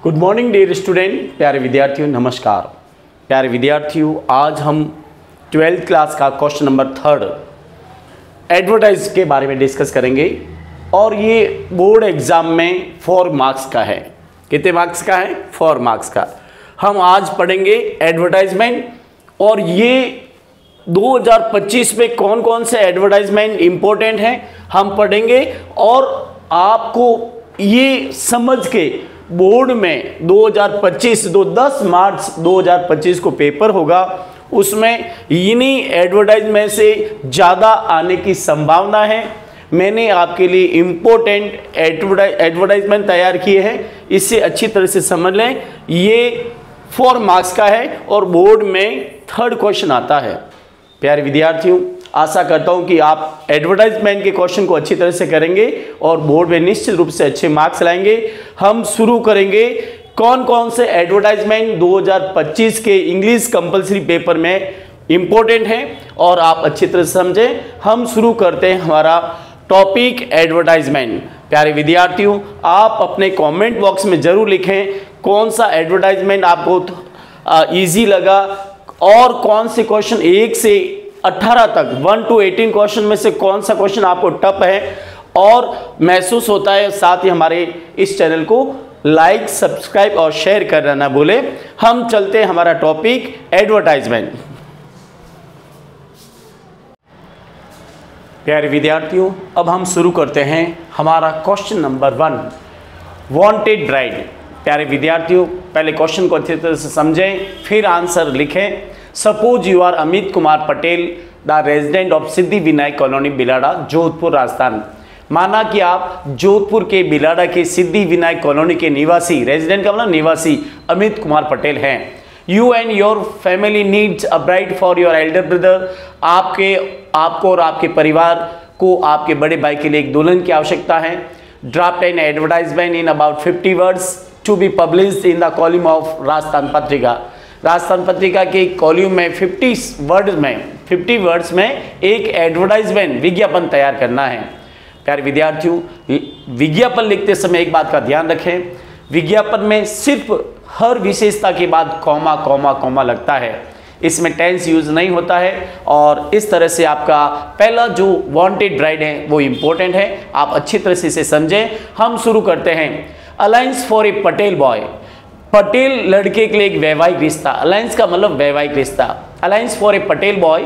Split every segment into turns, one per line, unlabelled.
Good morning dear student, प्यारे विद्यार्थियों नमस्कार। प्यारे विद्यार्थियों, आज हम 12th क्लास का क्वेश्चन नंबर 3 एडवर्टाइज के बारे में डिस्कस करेंगे और ये बोर्ड एग्जाम में 4 मार्क्स का है। कितने मार्क्स का है? 4 मार्क्स का। हम आज पढ़ेंगे एडवर्टाइजमेंट और ये 2025 में कौन कौन से एडवर्टाइजमेंट इंपॉर्टेंट हैं हम पढ़ेंगे और आपको ये समझ के बोर्ड में 2025 10 मार्च 2025 को पेपर होगा, उसमें इन्हीं एडवर्टाइजमेंट से ज़्यादा आने की संभावना है। मैंने आपके लिए इम्पोर्टेंट एडवर्टाइजमेंट तैयार किए हैं, इससे अच्छी तरह से समझ लें। ये 4 मार्क्स का है और बोर्ड में 3rd क्वेश्चन आता है। प्यारे विद्यार्थियों, आशा करता हूं कि आप एडवर्टाइजमेंट के क्वेश्चन को अच्छी तरह से करेंगे और बोर्ड में निश्चित रूप से अच्छे मार्क्स लाएंगे। हम शुरू करेंगे कौन कौन से एडवर्टाइजमेंट 2025 के इंग्लिश कंपलसरी पेपर में इंपॉर्टेंट हैं और आप अच्छी तरह से समझें। हम शुरू करते हैं हमारा टॉपिक एडवर्टाइजमेंट। प्यारे विद्यार्थियों, आप अपने कमेंट बॉक्स में जरूर लिखें कौन सा एडवर्टाइजमेंट आपको ईजी लगा और कौन से क्वेश्चन 1 से 18 तक 1 to 18 क्वेश्चन में से कौन सा क्वेश्चन आपको टफ है और महसूस होता है। साथ ही हमारे इस चैनल को लाइक, सब्सक्राइब और शेयर करना ना भूले। हम चलते हैं हमारा टॉपिक एडवर्टाइजमेंट। प्यारे विद्यार्थियों, अब हम शुरू करते हैं हमारा क्वेश्चन नंबर 1, वांटेड ब्राइड। प्यारे विद्यार्थियों, पहले क्वेश्चन को अच्छी तरह से समझें फिर आंसर लिखें। Suppose you are Amit Kumar Patel, the resident of Siddhi Vinayak colony Bilara, Jodhpur Rajasthan. माना कि आप जोधपुर के बिलाड़ा के सिद्धि विनायक कॉलोनी के निवासी, रेजिडेंट का मतलब निवासी, अमित कुमार पटेल हैं। You and your family needs a bride for your Elder brother. आपको और आपके परिवार को आपके बड़े भाई के लिए एक दुल्हन की आवश्यकता है। Draft an advertisement in about 50 words to be published in the column of Rajasthan Patrika. Rajasthan पत्रिका के कॉलम में 50 वर्ड्स में एक एडवर्टाइजमेंट विज्ञापन तैयार करना है। प्यारे विद्यार्थियों, विज्ञापन लिखते समय एक बात का ध्यान रखें, विज्ञापन में सिर्फ हर विशेषता के बाद कॉमा कॉमा कॉमा लगता है, इसमें टेंस यूज नहीं होता है और इस तरह से आपका पहला जो वांटेड ब्राइड है वो इंपॉर्टेंट है। आप अच्छी तरह से इसे समझें। हम शुरू करते हैं। Alliance for A Patel boy, Patel लड़के के लिए एक वैवाहिक रिश्ता। अलायंस का मतलब वैवाहिक रिश्ता। Alliance for A Patel boy,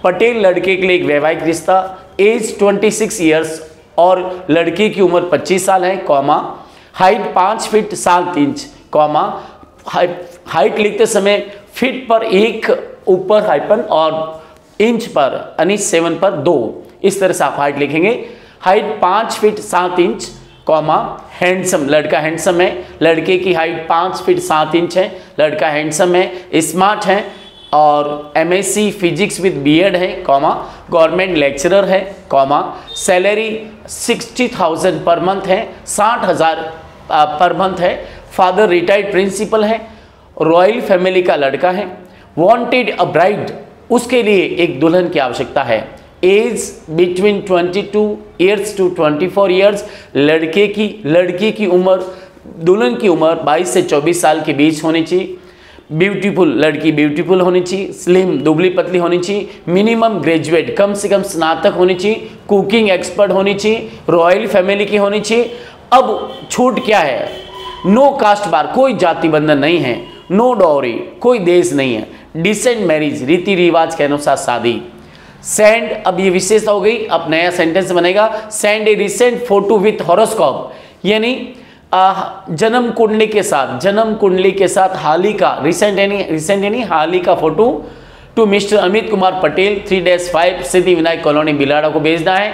Patel लड़के के लिए एक वैवाहिक रिश्ता। एज 26 ईयर्स और लड़के की उम्र 25 साल है, comma height 5 feet 7 inch, comma height लिखते समय फीट पर 1 ऊपर हाइपन और इंच पर यानी 7 पर 2, इस तरह से आप हाइट लिखेंगे। Height 5 feet 7 inch, comma handsome, लड़का हैंडसम है, लड़के की हाइट 5 फीट 7 इंच है, लड़का हैंडसम है, स्मार्ट है और MSc फिजिक्स विद बीएड है, कॉमा गवर्नमेंट लेक्चरर है, कॉमा सैलरी 60,000 पर मंथ है, 60,000 पर मंथ है। फादर रिटायर्ड प्रिंसिपल है, रॉयल फैमिली का लड़का है। वांटेड अ ब्राइड, उसके लिए एक दुल्हन की आवश्यकता है। Age between 22 years to 24 years, लड़की की उम्र, दुल्हन की उम्र 22 से 24 साल के बीच होनी चाहिए। ब्यूटीफुल, लड़की ब्यूटीफुल होनी चाहिए। स्लिम, दुबली पतली होनी चाहिए। मिनिमम ग्रेजुएट, कम से कम स्नातक होनी चाहिए। कुकिंग एक्सपर्ट होनी चाहिए। रॉयल फैमिली की होनी चाहिए। अब छूट क्या है? नो कास्ट बार, कोई जाति बंधन नहीं है। नो डॉरी, कोई देश नहीं है। डिसेंट मैरिज, रीति रिवाज के अनुसार शादी। सेंड, अब ये विशेषता हो गई, अब नया सेंटेंस बनेगा। Send a recent photo with horoscope, यानी जन्म कुंडली के साथ हाल ही का, रिसेंट यानी हाल ही का photo to mister Amit Kumar Patel 3-5 Siddhi Vinayak colony Bilara को भेजना है।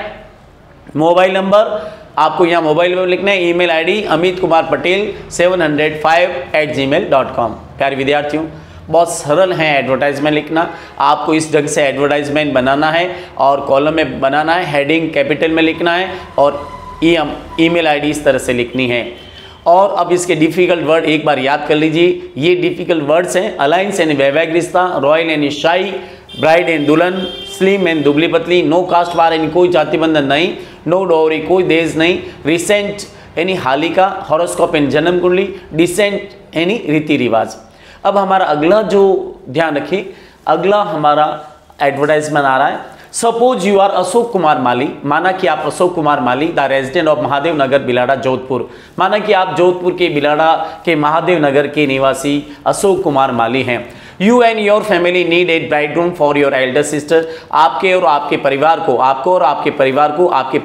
मोबाइल नंबर आपको यहाँ मोबाइल में लिखना है। Email ID Amit Kumar Patel 705@gmail.com। प्यारे विद्यार्थियों, बहुत सरल है एडवर्टाइजमेंट लिखना। आपको इस ढंग से एडवर्टाइजमेंट बनाना है और कॉलम में बनाना है, हेडिंग कैपिटल में लिखना है और ईमेल आईडी इस तरह से लिखनी है। और अब इसके डिफिकल्ट वर्ड एक बार याद कर लीजिए। ये डिफिकल्ट वर्ड्स हैं। अलायंस यानी वैवाहिक रिश्ता, रॉयल यानी शाही, ब्राइड एंड दुल्हन, स्लिम एंड दुबली पतली, नो कास्ट बार यानी कोई जाति बंधन नहीं, नो डोरी कोई देश नहीं, रिसेंट यानी हाल ही का, हॉरोस्कोप यानी जन्म कुंडली, डिसेंट यानी रीति रिवाज। अब हमारा अगला जो ध्यान रखिए, अगला हमारा एडवर्टाइजमेंट आ रहा है। Suppose you are Ashok Kumar Mali, माना कि आप Ashok Kumar Mali the resident of Mahadev Nagar Bilara Jodhpur, माना कि आप जोधपुर के बिलाड़ा के महादेव नगर के निवासी अशोक कुमार माली हैं। You and your family need a bridegroom for your Elder sister, आपके और आपके परिवार को, आपको और आपके परिवार को, आपके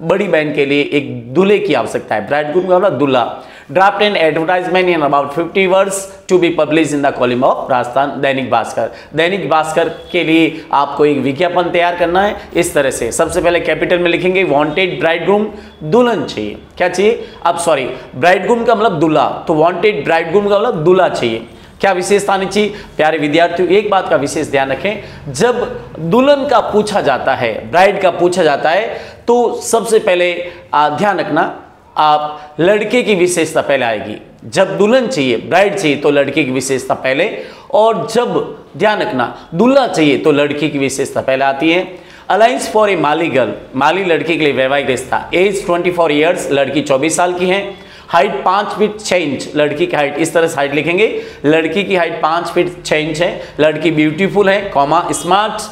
बड़ी बहन के लिए एक दूल्हे की आवश्यकता है। ब्राइडग्रूम का मतलब दूल्हा। Draft an advertisement in about 50 words to be publish in the column of Rajasthan Dainik Bhaskar. Dainik Bhaskar के लिए आपको एक विज्ञापन तैयार करना है इस तरह से। सबसे पहले कैपिटल में लिखेंगे वांटेड ब्राइडग्रूम, दुल्हन चाहिए। क्या चाहिए? अब सॉरी, ब्राइडग्रूम का मतलब दूल्हा, तो वांटेड ब्राइडग्रूम का मतलब दूल्हा चाहिए। क्या विशेषता आनी चाहिए? प्यारे विद्यार्थियों, एक बात का विशेष ध्यान रखें, जब दुल्हन का पूछा जाता है, ब्राइड का पूछा जाता है, तो सबसे पहले ध्यान रखना, आप लड़के की विशेषता पहले आएगी। जब दुल्हन चाहिए, ब्राइड चाहिए, तो लड़के की विशेषता पहले, और जब ध्यान रखना दूल्हा चाहिए तो लड़की की विशेषता पहले आती है। Alliance for a Mali girl, Mali लड़की के लिए वैवाहिक रिश्ता। एज 24 ईयर्स, लड़की 24 साल की है। हाइट 5 फीट 6 इंच, लड़की की हाइट, इस तरह से हाइट लिखेंगे, लड़की की हाइट 5 फीट 6 इंच है। लड़की ब्यूटीफुल है, comma smart,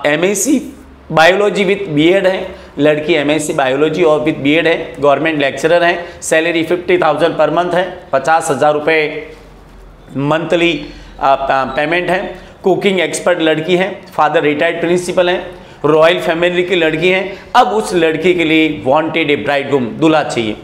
MSc biology with BEd है, लड़की MSc बायोलॉजी और विथ बीएड है, गवर्नमेंट लेक्चरर है। सैलरी 50,000 पर मंथ है, 50,000 रुपये मंथली पेमेंट है। कुकिंग एक्सपर्ट लड़की है। फादर रिटायर्ड प्रिंसिपल है। रॉयल फैमिली की लड़की है। अब उस लड़की के लिए वांटेड ए ब्राइडग्रूम, दूल्हा चाहिए।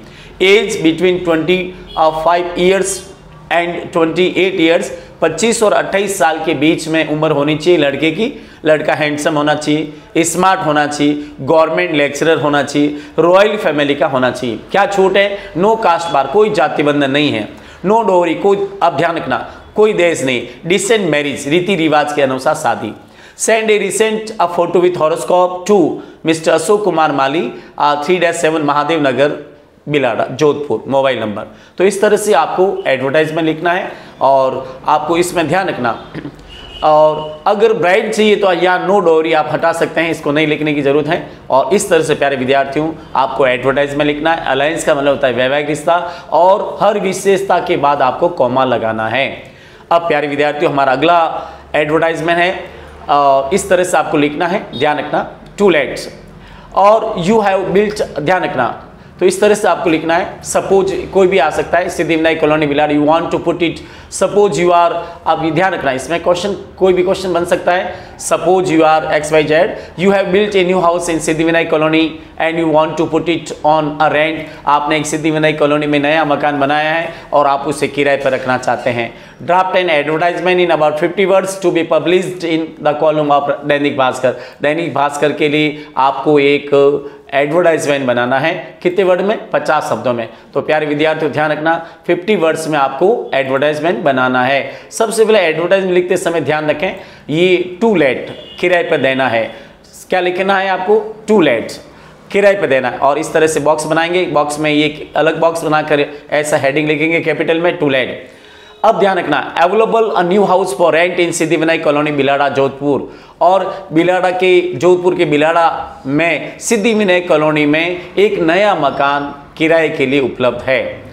Age between 25 years and 28 years, 25 और 28 साल के बीच में उम्र होनी चाहिए लड़के की। लड़का हैंडसम होना चाहिए, स्मार्ट होना चाहिए, गवर्नमेंट लेक्चरर होना चाहिए, रॉयल फैमिली का होना चाहिए। क्या छूट है? नो कास्ट बार, कोई जाति बंधन नहीं है। नो डोरी, कोई, अब ध्यान रखना, कोई देश नहीं। डिसेंट मैरिज, रीति रिवाज के अनुसार शादी। Send a recent a photo with horoscope to mister Ashok Kumar Mali, 3-7 Mahadev Nagar Bilara Jodhpur, mobile number. तो इस तरह से आपको एडवर्टाइजमेंट लिखना है और आपको इसमें ध्यान रखना। और अगर ब्राइड चाहिए तो यहाँ नो डोरी आप हटा सकते हैं, इसको नहीं लिखने की जरूरत है। और इस तरह से प्यारे विद्यार्थियों आपको एडवर्टाइजमेंट लिखना है। अलायंस का मतलब होता है वैवाहिक रिश्ता, और हर विशेषता के बाद आपको कॉमा लगाना है। अब प्यारे विद्यार्थियों हमारा अगला एडवर्टाइजमेंट है, इस तरह से आपको लिखना है, ध्यान रखना। टू लेट्स और यू हैव बिल्ट, ध्यान रखना, तो इस तरह से आपको लिखना है। सपोज कोई भी आ सकता है, Siddhivinayak colony Bilad, you want to put it, suppose you are, अब ध्यान रखना इसमें क्वेश्चन, कोई भी क्वेश्चन बन सकता है। Suppose you are XYZ, you have built a new house in Siddhivinayak colony and you want to put it on a rent, आपने एक सिद्धिविनायक कॉलोनी में नया मकान बनाया है और आप उसे किराए पर रखना चाहते हैं। Draft an advertisement in about 50 words to be published in the column of Dainik Bhaskar. Dainik Bhaskar के लिए आपको एक एडवर्टाइजमेंट बनाना है, कितने वर्ड में? 50 शब्दों में। तो प्यारे विद्यार्थियों ध्यान रखना, 50 वर्ड्स में आपको एडवर्टाइजमेंट बनाना है। सबसे पहले एडवर्टाइजमेंट लिखते समय ध्यान रखें, ये टू लेट, किराए पर देना है। क्या लिखना है आपको? टू लेट, किराए पर देना है। और इस तरह से बॉक्स बनाएंगे, बॉक्स में ये अलग बॉक्स बनाकर ऐसा हेडिंग लिखेंगे कैपिटल में, टू लेट। अब ध्यान रखना, available a new house for rent in Siddhivinayak colony Bilara Jodhpur, और बिलाड़ा के, जोधपुर के बिलाड़ा में सिद्धिविनायक कॉलोनी में एक नया मकान किराए के लिए उपलब्ध है।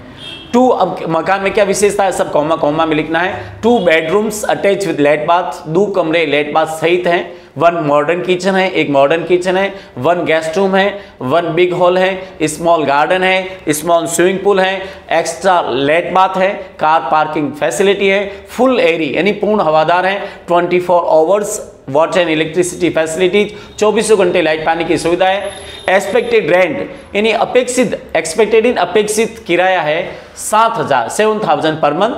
टू, अब मकान में क्या विशेषता है, सब कॉमा कॉमा में लिखना है। 2 bedrooms attach with lat bath, 2 कमरे लेट बाथ सहित हैं। 1 मॉडर्न किचन है, एक मॉडर्न किचन है। 1 गेस्ट रूम है। 1 बिग हॉल है। स्मॉल गार्डन है। स्मॉल स्विमिंग पूल है। एक्स्ट्रा लेट बाथ है। कार पार्किंग फैसिलिटी है। फुल एरी यानी पूर्ण हवादार है। 24 hours water and electricity facilities, 24 घंटे लाइट पानी की सुविधा है। एक्सपेक्टेड रेंट यानी अपेक्षित, एक्सपेक्टेड इन अपेक्षित किराया है 7,000 पर मंथ।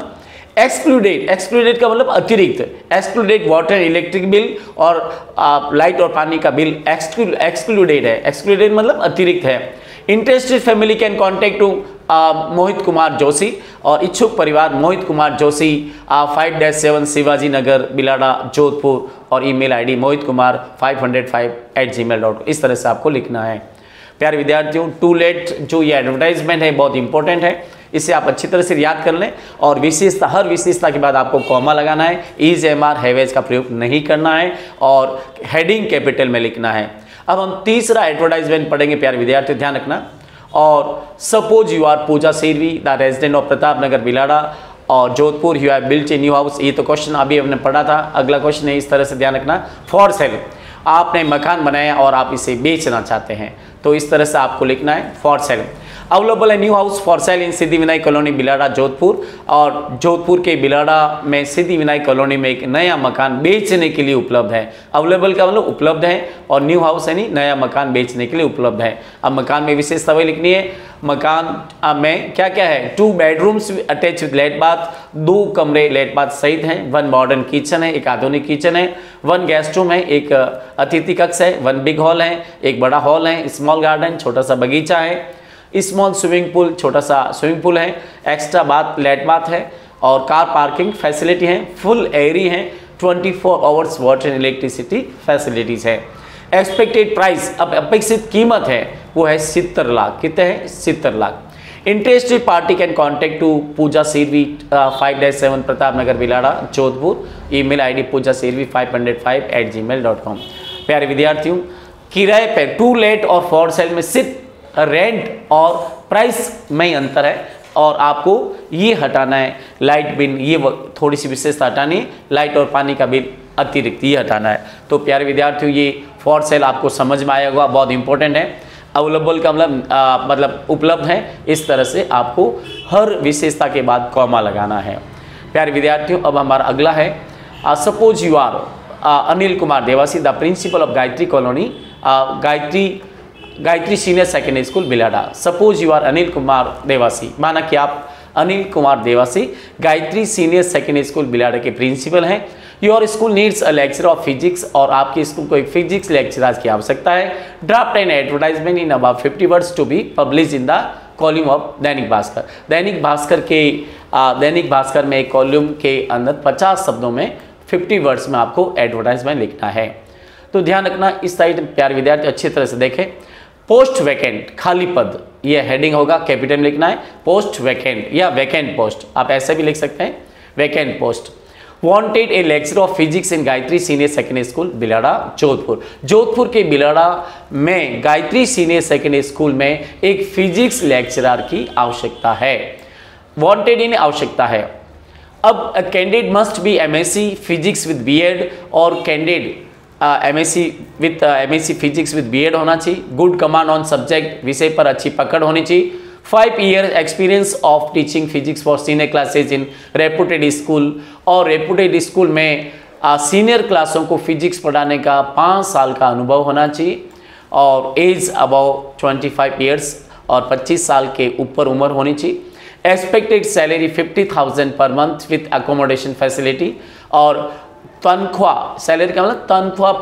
एक्सक्लूडेड, एक्सक्लूडेड का मतलब अतिरिक्त, एक्सक्लूडेड वाटर इलेक्ट्रिक बिल और लाइट और पानी का बिल एक्सक्लूडेड है। एक्सक्लूडेड मतलब अतिरिक्त है। Interested family can contact to Mohit Kumar Joshi, और इच्छुक परिवार मोहित कुमार जोशी 5-7 शिवाजी नगर बिलाड़ा जोधपुर, और ईमेल आईडी mohit-kumar505@gmail.com। इस तरह से आपको लिखना है। प्यारे विद्यार्थियों, टू लेट जो ये एडवर्टाइजमेंट है बहुत इंपॉर्टेंट है, इसे आप अच्छी तरह से याद कर लें। और विशेषता, हर विशेषता के बाद आपको कॉमा लगाना है। इज, MR, हैवेज का प्रयोग नहीं करना है, और हेडिंग कैपिटल में लिखना है। अब हम तीसरा एडवर्टाइजमेंट पढ़ेंगे प्यारे विद्यार्थियों, ध्यान रखना। और suppose you are Pooja Shervi the resident of Pratap Nagar Bilara और Jodhpur you have built a new house. ये तो क्वेश्चन अभी हमने पढ़ा था। अगला क्वेश्चन है, इस तरह से ध्यान रखना, फॉर सेल, आपने मकान बनाया और आप इसे बेचना चाहते हैं, तो इस तरह से आपको लिखना है फॉर सेल। अवेलेबल है new house for sale in Siddhi Vinayak colony Bilara Jodhpur, और जोधपुर के बिलाड़ा में सिद्धि विनायक कॉलोनी में एक नया मकान बेचने के लिए उपलब्ध है। अवेलेबल का मतलब उपलब्ध है, और न्यू हाउस यानी नया मकान बेचने के लिए उपलब्ध है। अब मकान में विशेषता वही लिखनी है, मकान में क्या क्या है, 2 bedrooms attach with lat bath, 2 कमरे लेट बाथ सहित हैं, 1 मॉडर्न किचन है, एक आधुनिक किचन है, 1 गेस्ट रूम है, एक अतिथि कक्ष है, 1 बिग हॉल है, एक बड़ा हॉल है, स्मॉल गार्डन छोटा सा बगीचा है, स्मॉल स्विमिंग पूल छोटा सा स्विमिंग पूल है, एक्स्ट्रा बाथ लेट बाथ है, और कार पार्किंग फैसिलिटी है, फुल एयरी है, 24 hours water and electricity facilities है। एक्सपेक्टेड प्राइस, अब अपेक्षित कीमत है वो है 70 लाख। कितने हैं? 70 lakh. Interested party can contact to Pooja Shervi 5-7 Pratap Nagar Bilara Jodhpur, email ID pujaservi505@gmail.com। प्यारे विद्यार्थियों, किराए पे टू लेट और फॉर सेल में सिर्फ रेंट और प्राइस में अंतर है, और आपको ये हटाना है लाइट बिल, ये थोड़ी सी विशेषता हटानी है, लाइट और पानी का बिल अतिरिक्त ये हटाना है। तो प्यारे विद्यार्थियों, ये फॉर सेल आपको समझ में आया होगा, बहुत इंपॉर्टेंट है। अवेलेबल का मतलब उपलब्ध है, इस तरह से आपको हर विशेषता के बाद कॉमा लगाना है। प्यारे विद्यार्थियों, अब हमारा अगला है, suppose you are Anil Kumar Devasi the principal of Gayatri colony Gayatri senior secondary school Bilara. Suppose you are Anil Kumar Devasi, माना कि आप Anil Kumar Devasi Gayatri senior secondary school Bilara के प्रिंसिपल हैं। Your school needs a lecture of physics, और आपके स्कूल को एक फिजिक्स लेक्चरर की आवश्यकता है। Draft an advertisement in about 50 words to be publish in the column of Dainik Bhaskar. Dainik Bhaskar में एक कॉलम के अंदर 50 शब्दों में 50 वर्ड्स में आपको एडवर्टाइजमेंट लिखना है। तो ध्यान रखना, इस साइड प्यारे विद्यार्थी अच्छी तरह से देखें। पोस्ट वैकेंट, खाली पद, यह हेडिंग होगा, कैपिटल में लिखना है पोस्ट वैकेंट या वैकेंट पोस्ट, आप ऐसे भी लिख सकते हैं vacant post. Wanted A lecture of physics in Gayatri senior secondary school Bilara Jodhpur. Jodhpur के बिलाड़ा में गायत्री सीनियर सेकेंडरी स्कूल में एक फिजिक्स लेक्चरर की आवश्यकता है। वांटेड इन आवश्यकता है। अब candidate must be MSc physics with BEd, और candidate MSc physics with BEd होना चाहिए। गुड कमांड ऑन सब्जेक्ट, विषय पर अच्छी पकड़ होनी चाहिए। 5 year experience of teaching physics for senior classes in reputed school, और रेपुटेड स्कूल में सीनियर क्लासों को फिजिक्स पढ़ाने का 5 साल का अनुभव होना चाहिए, और एज अबव 25 ईयर्स और 25 साल के ऊपर उम्र होनी चाहिए। एक्सपेक्टेड सैलरी 50,000 पर मंथ विथ अकोमोडेशन फैसिलिटी, और तनख्वाह, सैलरी का मतलब तनख्वाह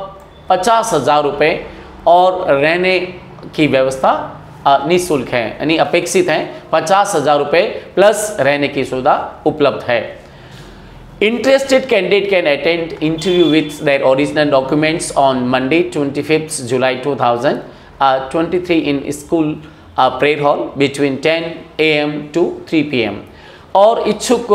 50,000 रुपये, और रहने की व्यवस्था निःशुल्क है, यानी अपेक्षित है 50,000 रुपये प्लस रहने की सुविधा उपलब्ध है। Interested candidate can attend interview with their original documents on Monday 25 July 2023 in school prayer hall between 10 AM to 3 PM। और इच्छुक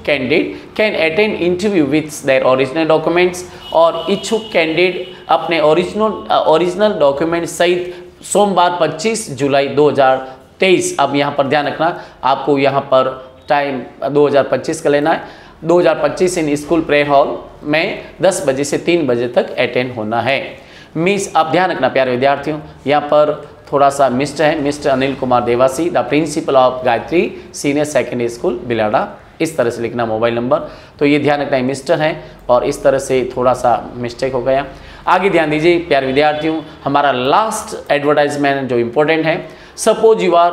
candidate can attend interview with their original documents, और इच्छुक कैंडिडेट अपने ओरिजिनल डॉक्यूमेंट सहित सोमवार 25 जुलाई 2023, अब यहाँ पर ध्यान रखना, आपको यहाँ पर टाइम 2025 का लेना है। 2025 इन स्कूल प्रेयर हॉल में 10 बजे से 3 बजे तक अटेंड होना है। मिस, आप ध्यान रखना प्यारे विद्यार्थियों, यहाँ पर थोड़ा सा मिस्टर है, mister Anil Kumar Devasi the principal of Gayatri senior secondary school Bilara, इस तरह से लिखना मोबाइल नंबर। तो ये ध्यान रखना है मिस्टर है, और इस तरह से थोड़ा सा मिस्टेक हो गया। आगे ध्यान दीजिए प्यारे विद्यार्थियों, हमारा लास्ट एडवर्टाइजमेंट जो इम्पोर्टेंट है। Suppose you are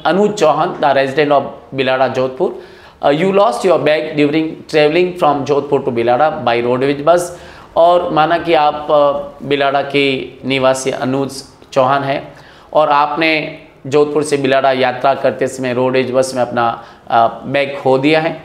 Anuj Chauhan the resident of Bilara Jodhpur, you lost your bag during travelling from Jodhpur to Bilara by roadways bus, और माना कि आप बिलाड़ा के निवासी अनुज चौहान है, और आपने जोधपुर से बिलाड़ा यात्रा करते समय रोडवेज बस में अपना बैग खो दिया है।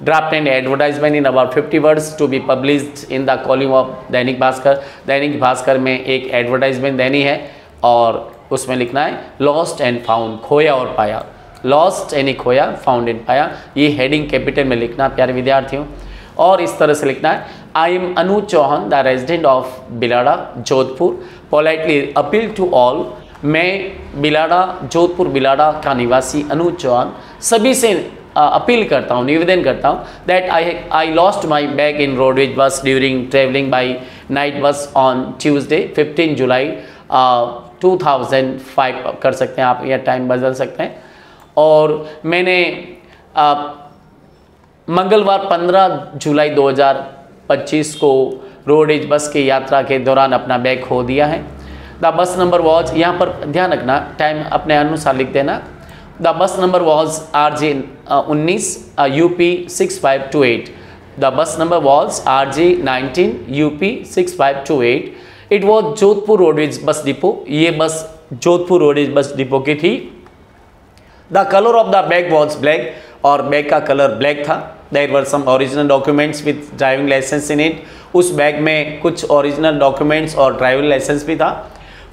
Draft and advertisement in about 50 words to be published in the column of Dainik Bhaskar. Dainik Bhaskar में एक एडवर्टाइजमेंट देनी है, और उसमें लिखना है लॉस्ट एंड फाउंड, खोया और पाया। लॉस्ट यानी खोया, फाउंड एंड पाया, ये हेडिंग कैपिटल में लिखना प्यारे विद्यार्थियों। और इस तरह से लिखना है, I am Anuj Chauhan the resident of Bilara Jodhpur, politely appeal to all, मैं बिलाड़ा, जोधपुर बिलाड़ा का निवासी अनुज चौहान सभी से अपील करता हूँ, निवेदन करता हूँ that I lost my bag in roadways bus during travelling by night बस ऑन ट्यूसडे 15 जुलाई 2005 कर सकते हैं आप, यह टाइम बदल सकते हैं। और मैंने मंगलवार 15 जुलाई 2025 को रोडवेज बस की यात्रा के दौरान अपना बैग खो दिया है। द बस नंबर वॉज, यहाँ पर ध्यान रखना, टाइम अपने अनुसार लिख देना। The bus number was RJ 19 UP 6528। The bus number was RJ 19 UP 6528। It was Jodhpur roadways bus depot, ये bus Jodhpur roadways bus depot की थी। The colour of the bag was black, और बैग का कलर ब्लैक था। There were some original documents with driving licence in it, उस bag में कुछ original documents और ड्राइविंग लाइसेंस भी था।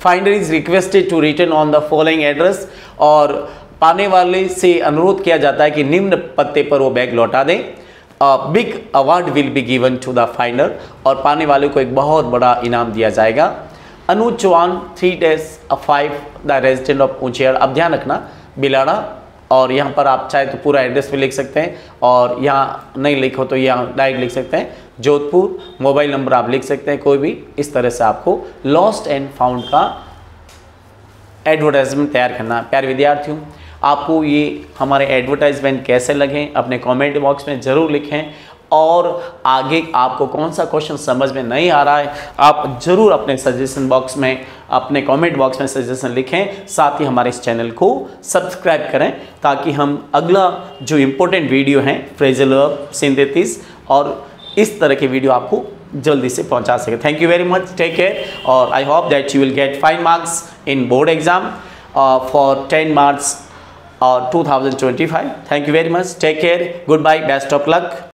Finder is requested to return on the following address, और पाने वाले से अनुरोध किया जाता है कि निम्न पते पर वो बैग लौटा दें। Big award will be given to the finder, और पाने वाले को एक बहुत बड़ा इनाम दिया जाएगा। अनुज चौहान 3-5 द रेजिडेंट ऑफ ऊंचेहड़। अब ध्यान रखना बिलाड़ा, और यहाँ पर आप चाहे तो पूरा एड्रेस भी लिख सकते हैं, और यहाँ नहीं लिखो तो यहाँ डायरेक्ट लिख सकते हैं जोधपुर। मोबाइल नंबर आप लिख सकते हैं कोई भी। इस तरह से आपको लॉस्ट एंड फाउंड का एडवर्टाइजमेंट तैयार करना है। प्यारे विद्यार्थियों, आपको ये हमारे एडवर्टाइजमेंट कैसे लगे अपने कमेंट बॉक्स में ज़रूर लिखें, और आगे आपको कौन सा क्वेश्चन समझ में नहीं आ रहा है आप ज़रूर अपने सजेशन बॉक्स में, अपने कमेंट बॉक्स में सजेशन लिखें। साथ ही हमारे इस चैनल को सब्सक्राइब करें ताकि हम अगला जो इम्पोर्टेंट वीडियो हैं फ्रेजल वर्ब, सिंथेसिस और इस तरह के वीडियो आपको जल्दी से पहुंचा सके। Thank you very much, take care, और I hope that you will get 5 marks in board exam for 10 marks 2025। Thank you very much, take care, goodbye, best of luck.